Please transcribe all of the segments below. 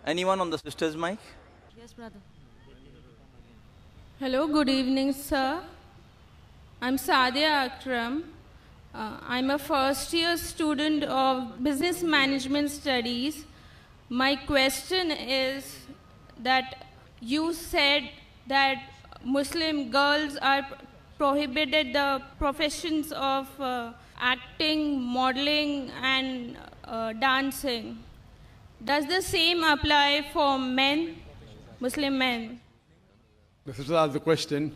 Anyone on the sister's mic? Yes, brother. Hello, good evening, sir. I'm Sadia Akram. I'm a first year student of business management studies. My question is that you said that Muslim girls are prohibited the professions of acting, modeling, and dancing. Does the same apply for men, Muslim men? The sister asked the question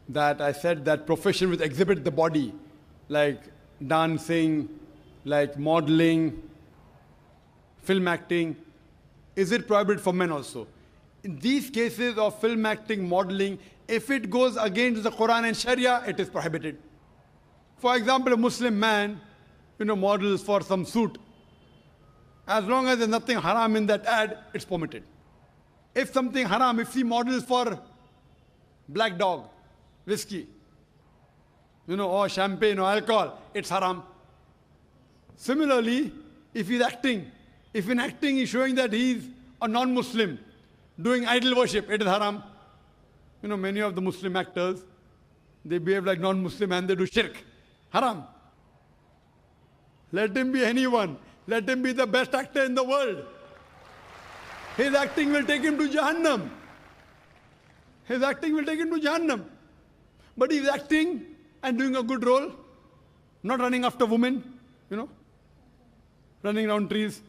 that I said that profession which exhibit the body, like dancing, like modeling, film acting, is it prohibited for men also? In these cases of film acting, modeling, if it goes against the Quran and Sharia, it is prohibited. For example, a Muslim man, models for some suit. As long as there's nothing haram in that ad, it's permitted. If something haram, if he models for black dog, whiskey, or champagne or alcohol, it's haram. Similarly, if he's acting, if in acting he's showing that he's a non-Muslim, doing idol worship, it is haram. Many of the Muslim actors, they behave like non-Muslim and they do shirk. Haram. Let him be anyone. Let him be the best actor in the world. His acting will take him to Jahannam. His acting will take him to Jahannam. But he's acting and doing a good role, not running after women, running around trees.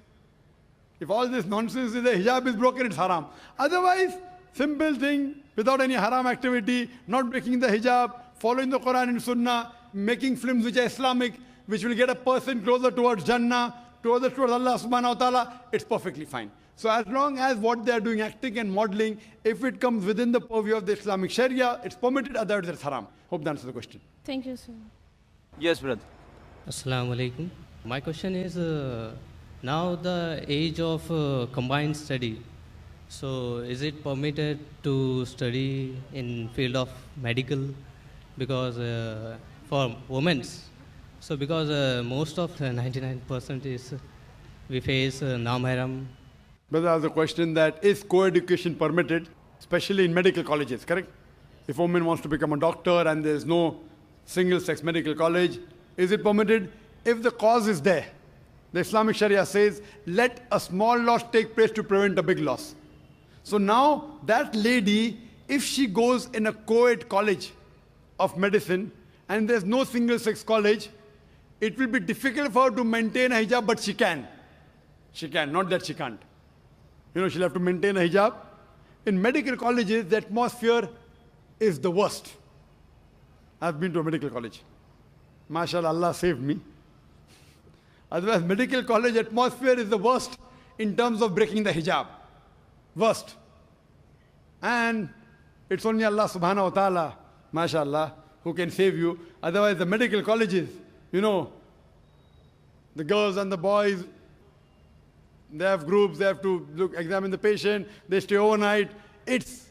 If all this nonsense is the hijab is broken, it's haram. Otherwise, simple thing, without any haram activity, not breaking the hijab, following the Quran and Sunnah, making films which are Islamic, which will get a person closer towards Jannah, towards Allah subhanahu wa ta'ala, it's perfectly fine. So as long as what they are doing, acting and modeling, if it comes within the purview of the Islamic Sharia, it's permitted, otherwise it's haram. Hope that answers the question. Thank you, sir. Yes, brother. Assalamu alaikum. My question is, now the age of combined study, so is it permitted to study in field of medical? Because for women, so because most of the 99% is we face non-mahram. Brother has a question that is co-education permitted, especially in medical colleges, correct? If a woman wants to become a doctor and there is no single-sex medical college, is it permitted? If the cause is there, the Islamic Sharia says, let a small loss take place to prevent a big loss. So now that lady, if she goes in a co-ed college of medicine and there's no single-sex college, it will be difficult for her to maintain a hijab, but she can. She can, not that she can't. She'll have to maintain a hijab. In medical colleges, the atmosphere is the worst. I've been to a medical college. MashaAllah, Allah saved me. Otherwise, medical college atmosphere is the worst in terms of breaking the hijab. Worst. And it's only Allah subhanahu wa ta'ala, MashaAllah, who can save you. Otherwise, the medical colleges, the girls and the boys, they have groups, they have to examine the patient, they stay overnight. It's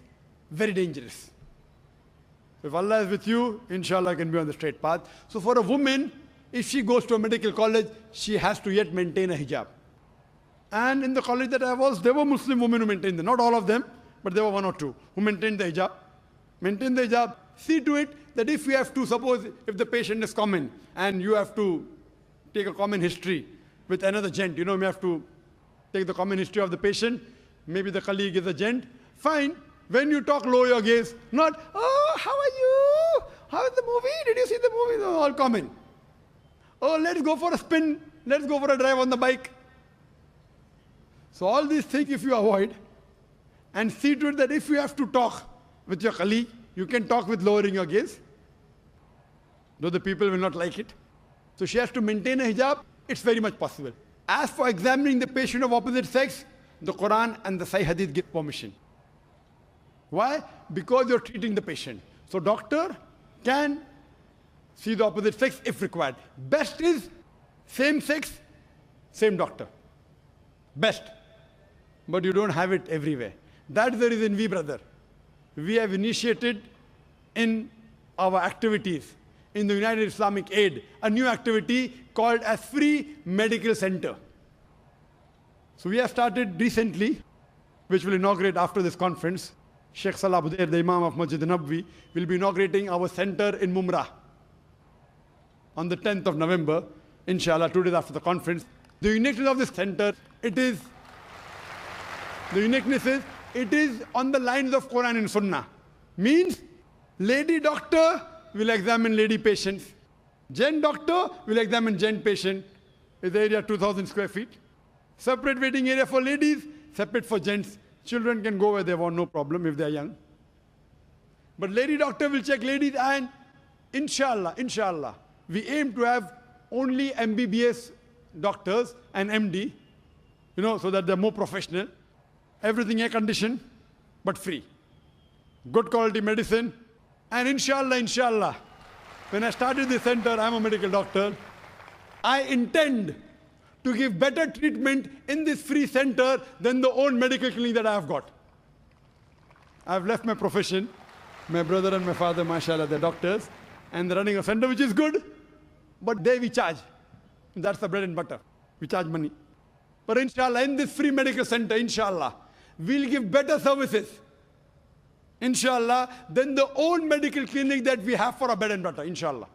very dangerous. If Allah is with you, inshallah can be on the straight path. So for a woman, if she goes to a medical college, she has to yet maintain a hijab. And in the college that I was, there were Muslim women who maintained it. Not all of them, but there were one or two who maintained the hijab. Maintain the hijab. See to it that if you have to, suppose if the patient is common and you have to take a common history with another gent, you have to take the common history of the patient, maybe the colleague is a gent, fine. When you talk, lower your gaze, not, oh, how are you? How is the movie? Did you see the movie? No, all common. Oh, let's go for a spin. Let's go for a drive on the bike. So all these things if you avoid, and see to it that if you have to talk with your colleague, you can talk with lowering your gaze, though the people will not like it. So she has to maintain a hijab. It's very much possible. As for examining the patient of opposite sex, the Quran and the Sahih Hadith give permission. Why? Because you're treating the patient. So doctor can see the opposite sex if required. Best is same sex, same doctor. Best. But you don't have it everywhere. That's the reason we have initiated in our activities in the United Islamic Aid, a new activity called as Free Medical Center. So we have started recently which will inaugurate after this conference. Sheikh Salah Budair, the Imam of Masjid Nabwi, will be inaugurating our center in Mumrah on the 10th of November, inshallah, 2 days after the conference. The uniqueness of this center, it is on the lines of Quran and Sunnah. Means, lady doctor will examine lady patients. Gent doctor will examine gent patient. Is the area 2,000 square feet? Separate waiting area for ladies, separate for gents. Children can go where they want, no problem if they are young. But lady doctor will check ladies, and inshallah, we aim to have only MBBS doctors and MD, so that they're more professional. Everything air conditioned, but free. Good quality medicine. And inshallah, when I started this center, I'm a medical doctor, I intend to give better treatment in this free center than the own medical clinic that I have got. I've left my profession. My brother and my father, mashallah, they're doctors, and they're running a center which is good, but there we charge. That's the bread and butter. We charge money. But inshallah, in this free medical center, inshallah, we'll give better services, inshallah, than the own medical clinic that we have for our bread and butter, inshallah.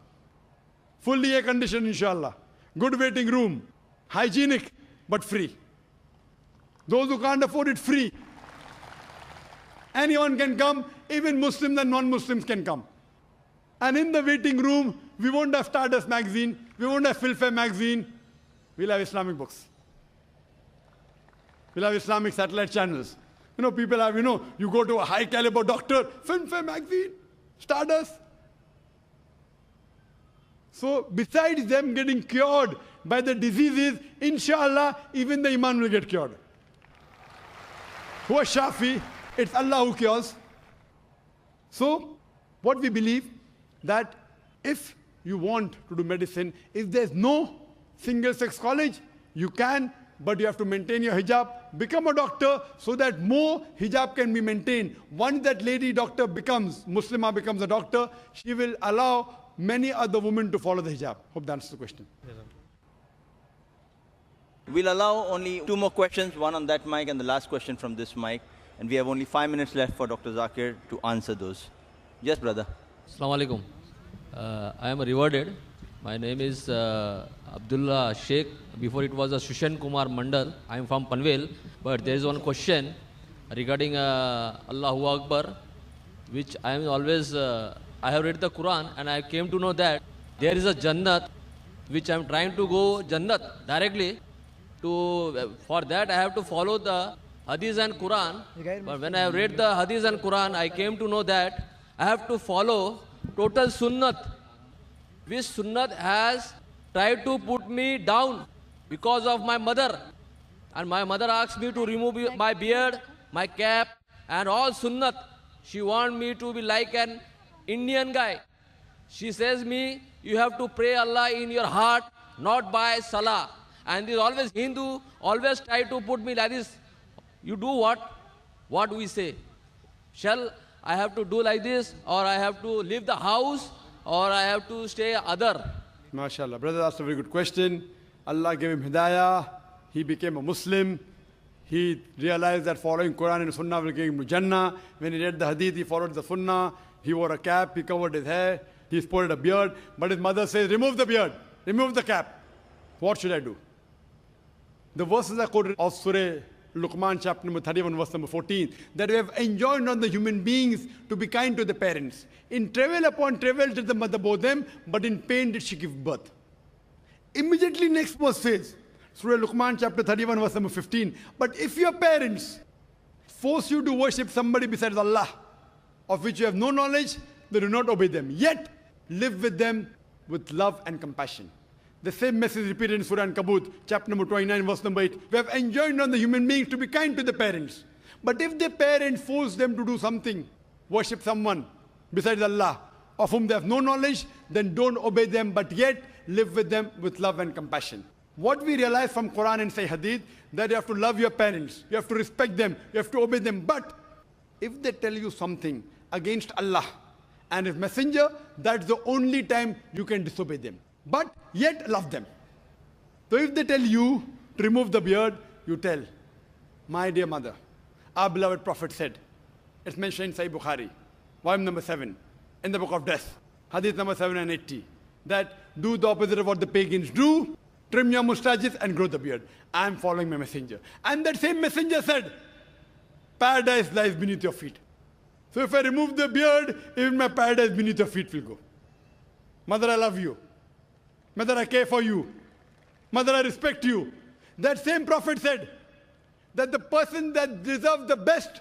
Fully air conditioned, inshallah. Good waiting room. Hygienic, but free. Those who can't afford it, free. Anyone can come, even Muslims and non-Muslims can come. And in the waiting room, we won't have Stardust magazine, we won't have Filmfare magazine, we'll have Islamic books. We'll have Islamic satellite channels. People have, you go to a high caliber doctor, Filmfare magazine, Stardust. So besides them getting cured by the diseases, inshallah, even the iman will get cured. Huwa Shafi, it's Allah who cures. So, what we believe, that if you want to do medicine, if there's no single-sex college, you can, but you have to maintain your hijab, become a doctor, so that more hijab can be maintained. Once that lady doctor becomes, Muslimah becomes a doctor, she will allow many other women to follow the hijab. Hope that answers the question. We'll allow only 2 more questions, one on that mic and the last question from this mic. And we have only 5 minutes left for Dr. Zakir to answer those. Yes, brother. Assalamu alaikum. I am rewarded. My name is Abdullah Sheikh. Before it was a Shushan Kumar Mandal. I am from Panvel. But there is one question regarding Allahu Akbar, which I am always, I have read the Quran and I came to know that there is a Jannat, which I am trying to go Jannat directly. For that I have to follow the Hadith and Quran. But when I have read the Hadith and Quran, I came to know that I have to follow total Sunnat, which Sunnat has tried to put me down because of my mother. And my mother asked me to remove my beard, my cap, and all Sunnat. She wants me to be like an Indian guy. She says me, you have to pray Allah in your heart, not by Salah. And this always Hindu always try to put me like this. You do what we say. Shall I have to do like this, or I have to leave the house, or I have to stay other? MashaAllah. Brother asked a very good question. Allah gave him hidayah. He became a Muslim. He realized that following Quran and Sunnah will give him to Jannah. When he read the Hadith, he followed the Sunnah. He wore a cap, he covered his hair, he sported a beard. But his mother says, remove the beard, remove the cap. What should I do? The verses are quoted of Surah Luqman, chapter number 31, verse number 14, that we have enjoined on the human beings to be kind to the parents. In travail upon travail did the mother bore them, but in pain did she give birth. Immediately next verse says, Surah Luqman, chapter 31, verse number 15, but if your parents force you to worship somebody besides Allah, of which you have no knowledge, then do not obey them. Yet, live with them with love and compassion. The same message repeated in Surah An-Kabut, chapter number 29, verse number 8. We have enjoined on the human beings to be kind to the parents. But if the parents force them to do something, worship someone besides Allah, of whom they have no knowledge, then don't obey them, but yet live with them with love and compassion. What we realize from Quran and say Hadith, that you have to love your parents, you have to respect them, you have to obey them. But if they tell you something against Allah and His Messenger, that's the only time you can disobey them. But yet love them. So if they tell you to remove the beard, you tell, my dear mother, our beloved Prophet said. It's mentioned in Sahih Bukhari, volume number 7, in the book of death, hadith number 780, that do the opposite of what the pagans do, trim your mustaches and grow the beard. I am following my messenger. And that same messenger said, paradise lies beneath your feet. So if I remove the beard, even my paradise beneath your feet will go. Mother, I love you. Mother, I care for you. Mother, I respect you. That same Prophet said that the person that deserves the best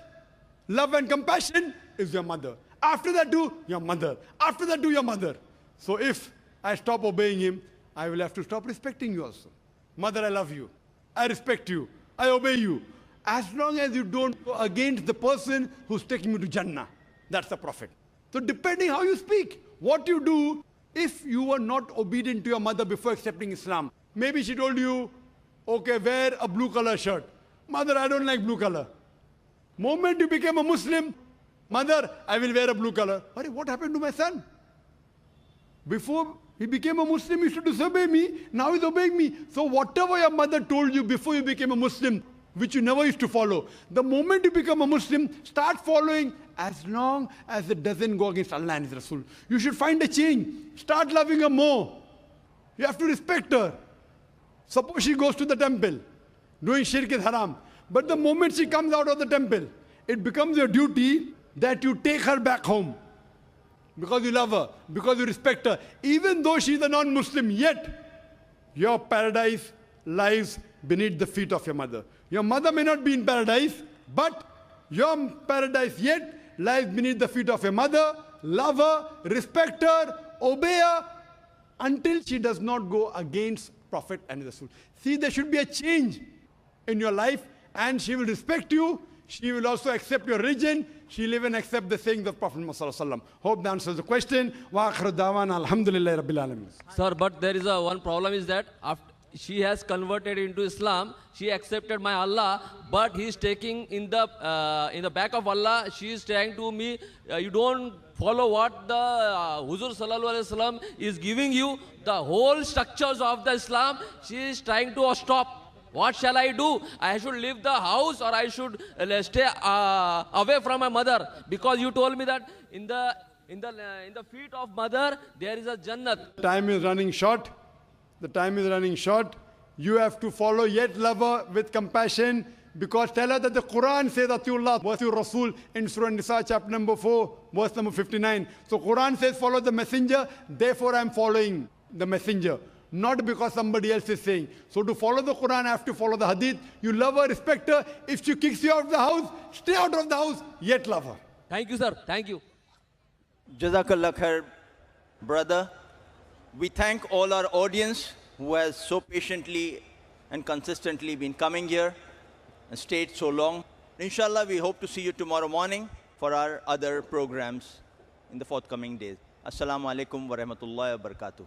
love and compassion is your mother. After that, do your mother. After that, do your mother. So if I stop obeying him, I will have to stop respecting you also. Mother, I love you. I respect you. I obey you. As long as you don't go against the person who's taking you to Jannah. That's the Prophet. So depending how you speak, what you do, if you were not obedient to your mother before accepting Islam, maybe she told you, okay, wear a blue color shirt. Mother, I don't like blue color. Moment you became a Muslim, mother, I will wear a blue color. What happened to my son? Before he became a Muslim, he used to disobey me. Now he's obeying me. So whatever your mother told you before you became a Muslim, which you never used to follow, the moment you become a Muslim, start following as long as it doesn't go against Allah and His Rasul. You should find a change. Start loving her more. You have to respect her. Suppose she goes to the temple, doing shirk is haram. But the moment she comes out of the temple, it becomes your duty that you take her back home. Because you love her, because you respect her. Even though she's a non-Muslim, yet your paradise lies beneath the feet of your mother. Your mother may not be in paradise, but your paradise yet lies beneath the feet of your mother. Love her, respect her, obey her, until she does not go against Prophet and Rasul. See, there should be a change in your life, and she will respect you. She will also accept your religion. She will even accept the sayings of Prophet Muhammad. Hope that answers the question. Wa akhiru da'wana alhamdulillahi rabbil alamin. Sir, but there is one problem is that after she has converted into Islam, she accepted my Allah, but he is taking in the back of Allah, she is saying to me, you don't follow what the Huzur Sallallahu Alaihi Wasallam is giving you, the whole structures of the Islam, she is trying to stop. What shall I do? I should leave the house or I should stay away from my mother? Because you told me that in the feet of mother there is a Jannat. Time is running short. The time is running short. You have to follow, yet love her with compassion, because tell her that the Quran says Atiullah wa Atiur Rasul in Surah Nisa chapter number 4, verse number 59. So Quran says follow the messenger, therefore I am following the messenger. Not because somebody else is saying. So to follow the Quran, I have to follow the hadith. You love her, respect her. If she kicks you out of the house, stay out of the house, yet love her. Thank you, sir. Thank you. Jazakallah khair, brother. We thank all our audience who has so patiently and consistently been coming here and stayed so long. Inshallah, we hope to see you tomorrow morning for our other programs in the forthcoming days. Assalamu alaikum wa rahmatullahi wa barakatuh.